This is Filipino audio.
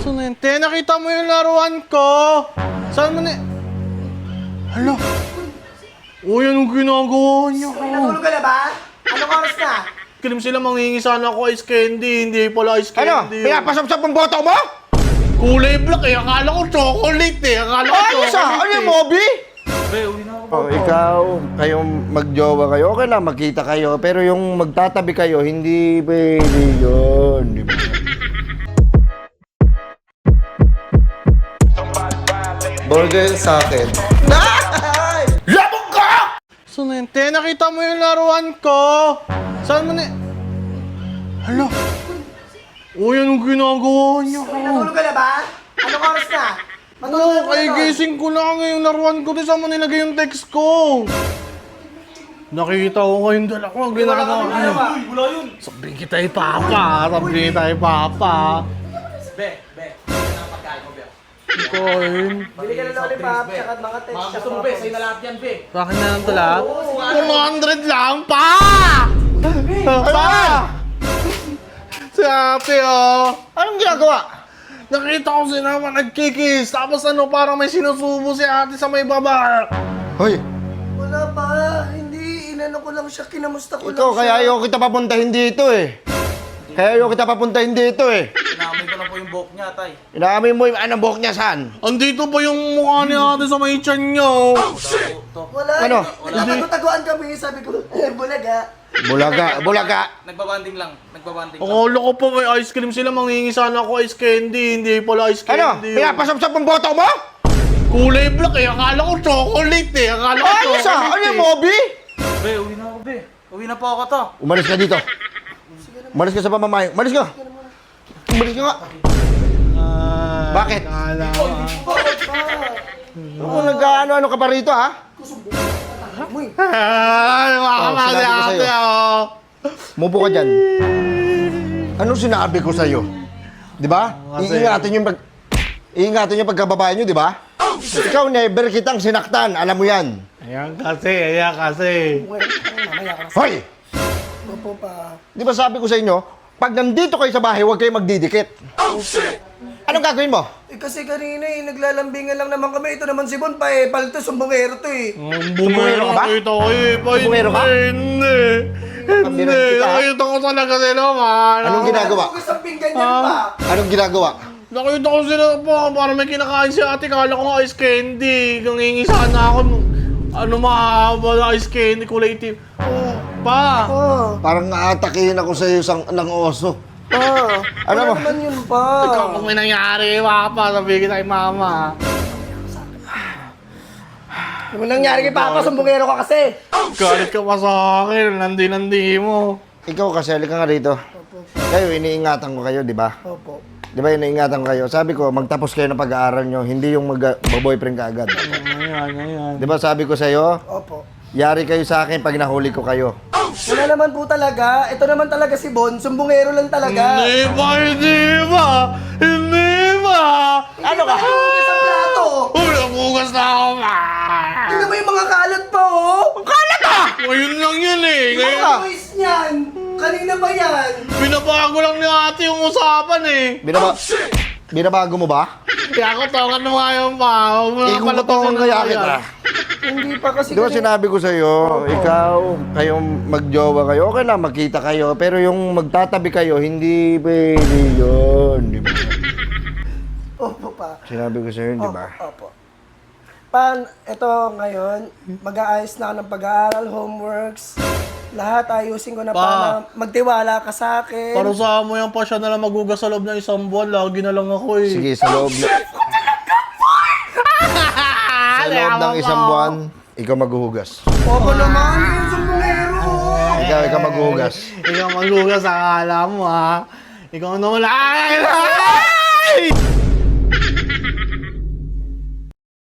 Sunente, nakita mo yung laruan ko? Saan mo na... Hala. Uy, anong ginagawa niyo? Natulog ka na ba? Anong oras na? Kilim sila manghingi sana ako ice candy, hindi pala ice Ano? candy. Pinapasap-sap ang boto mo? Kulay black eh, akala ko chocolate eh. Akala ko Ano chocolate sa? Ano yung Moby? uwi na ako. Oh, ikaw, kayong magjowa kayo, okay lang, magkita kayo. Pero yung magtatabi kayo, hindi pwede yun. Di ba? Burger sa akin. Labog ka! Sunente, nakita mo yung laruan ko? Saan mo na... Hala. Uy, anong ginagawa niyo? Natulog ka na ba? Anong oras na? Matulog Oo, ka na kay doon. gising ko lang yung laruan ko. Di saan mo nilagay yung text ko? Nakita ko kayong dalawa. Ang ginagawa niyo. Wala yun. Sabihin kita ipapa. Sabihin kita ipapa. Be. Ano ang pagkain mo, Be? Ikaw Bili ka na lollipop, tsaka mga text. Mga gusto mo, Be? Sa'yo na lahat yan, Be. Bakit na lang tala? 200 lang pa! Pa! Si ate oh! Anong ginagawa? Nakita ko si naman nagkikis. Tapos ano, parang may sinusubo si ate sa may baba. Hoy, Wala pa. Hindi. Inano ko lang siya. Kinamusta ko ikaw, lang kaya siya. ayaw kita papuntahin dito eh. Kaya ayaw kita papuntahin dito eh. Inamoy ko lang po yung buhok niya, tay. Inaamin mo yung anong buhok niya saan? Andito pa yung mukha ni ate sa may tiyan niyo. Wala. Ano? Nagtatago-taguan kami. Sabi ko, bulaga. Bulaga. Nagbabanding lang. Nagbabanding lang. Akala ko pa may ice cream sila. Manghingi sana ako ice candy. Hindi pala ice Ano? candy. Pinapasap-sap ang boto mo? Kulay black eh. Akala ko chocolate eh. Akala ko Ano sa? chocolate Ano yung eh. Moby? Be, uwi na ako, Be. Uwi na po ako to. Umalis ka dito. Umalis ka sa pamamahay. Umalis ka. Umalis ka nga. Bakit? Akala ko. Ano nag-ano-ano ka pa rito, ha? Ay, makakama si sinabi ko ate sa'yo. oh. Mupo ka dyan. Anong sinabi ko sa'yo? Di ba? Kasi- Iingatan yung pagkababae nyo, di ba? Ikaw, never kitang sinaktan. Alam mo yan. Ayan kasi. Hoy! Opo pa. Di ba sabi ko sa inyo, pag nandito kayo sa bahay, huwag kayo magdidikit. Anong gagawin mo? Eh kasi kanina naglalambingan lang naman kami. Ito naman si Bon pa palto, sumbongero to eh. Bumero ka ba? Nakita ko eh. Bumero ka? Hindi. Pambiran kita, ha? Nakita ko talaga sila, man. Anong ginagawa? Huwag isang pinggan yan pa. Anong ginagawa? Nakita ko sila po. Parang may kinakain si ate. Kala ko nga ice candy. Nangingi sana ako. Ano mahaba na ice candy. Kulay itim. Oh, pa. Parang aatakihin ako sa iyo ng oso. Ano mo? naman yun pa? Ikaw kung may nangyari, papa. Sabihin kita kay mama. Ano man nangyari kay Papa, sumbongero ka kasi. Galit ka pa sa akin. Nandi mo. Ikaw kasi, halika nga rito. Kayo, iniingatan ko kayo, di ba? Opo. Di ba iniingatan ko kayo? Sabi ko, magtapos kayo ng pag-aaral nyo, hindi yung mag-boyfriend ka agad. Ayan. Di ba sabi ko sa'yo, Opo. yari kayo sa akin pag nahuli ko kayo. Wala naman po talaga. Ito naman talaga si Bon, sumbongero lang talaga. Hindi ba? Ano ka? Hugas ang plato. Uy, nagugas na ako, ma. Tingnan mo yung mga kalat pa, oh. Ang kalat ah! Ngayon lang yan eh. Ngayon, Mga boys niyan. Kanina ba yan? binabago lang ni ate yung usapan eh. Binabago mo ba? Kaya ako tawagan mo nga yung pa. Huwag mo na Kung pala totoong kaya kita. Hindi pa kasi Di ba sinabi ko sa'yo, ikaw, kayong magjowa kayo, okay lang, magkita kayo, pero yung magtatabi kayo, hindi pwede yun. Di ba? Opo pa. Sinabi ko sa'yo, di ba? Opo. Ito ngayon, mag-aayos na ako ng pag-aaral, homeworks. Lahat ayusin ko na Pa. para magtiwala ka sa akin. Para sa mo yan pa siya na lang magugas sa loob ng isang buwan. Lagi na lang ako eh. Sige, sa loob ng isang buwan, ikaw maghuhugas. Opo naman, yung sumbongero. Ikaw maghuhugas. Ikaw magugas, akala mo ha. Ikaw naman. Ay!